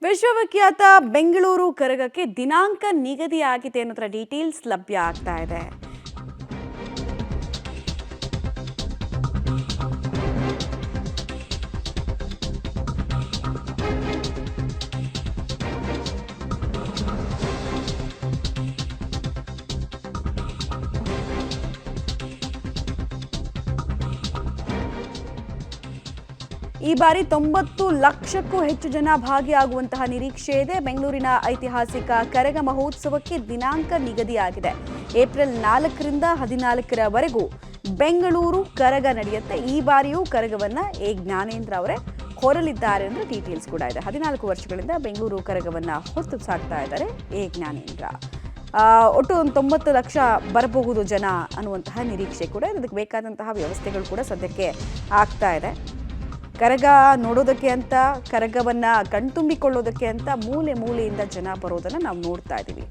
ವಿಶ್ವವಿಖ್ಯಾತ ಬೆಂಗಳೂರು ಕರಗಕ್ಕೆ ದಿನಾಂಕ ನಿಗದಿಯಾಗಿದೆ ಅನ್ನೋದರ ಡೀಟೇಲ್ಸ್ ಲಭ್ಯ ಆಗ್ತಾ ಇದೆ. ಈ ಬಾರಿ 90 ಲಕ್ಷಕ್ಕೂ ಹೆಚ್ಚು ಜನ ಭಾಗಿಯಾಗುವಂತಹ ನಿರೀಕ್ಷೆ ಇದೆ. ಬೆಂಗಳೂರಿನ ಐತಿಹಾಸಿಕ ಕರಗ ಮಹೋತ್ಸವಕ್ಕೆ ದಿನಾಂಕ ನಿಗದಿಯಾಗಿದೆ. ಏಪ್ರಿಲ್ 4ರಿಂದ 14ರವರೆಗೂ ಬೆಂಗಳೂರು ಕರಗ ನಡೆಯುತ್ತೆ. ಈ ಬಾರಿಯೂ ಕರಗವನ್ನ ಎ ಜ್ಞಾನೇಂದ್ರ ಅವರೇ ಹೊರಲಿದ್ದಾರೆ ಅಂದ್ರೆ ಡೀಟೇಲ್ಸ್ ಕೂಡ ಇದೆ. 14 ವರ್ಷಗಳಿಂದ ಬೆಂಗಳೂರು ಕರಗವನ್ನ ಹೊತ್ತು ಸಾಕ್ತಾ ಇದ್ದಾರೆ ಎ ಜ್ಞಾನೇಂದ್ರ. ಒಟ್ಟು 90 ಲಕ್ಷ ಬರಬಹುದು ಜನ ಅನ್ನುವಂತಹ ನಿರೀಕ್ಷೆ ಕೂಡ ಇದೆ. ಅದಕ್ಕೆ ಬೇಕಾದಂತಹ ವ್ಯವಸ್ಥೆಗಳು ಕೂಡ ಸದ್ಯಕ್ಕೆ ಆಗ್ತಾ ಇದೆ. ಕರಗ ನೋಡೋದಕ್ಕೆ ಅಂತ, ಕರಗವನ್ನ ಕಣ್ತುಂಬಿಕೊಳ್ಳೋದಕ್ಕೆ ಅಂತ ಮೂಲೆ ಮೂಲೆಯಿಂದ ಜನ ಬರೋದನ್ನ ನಾವು ನೋಡ್ತಾ ಇದ್ದೀವಿ.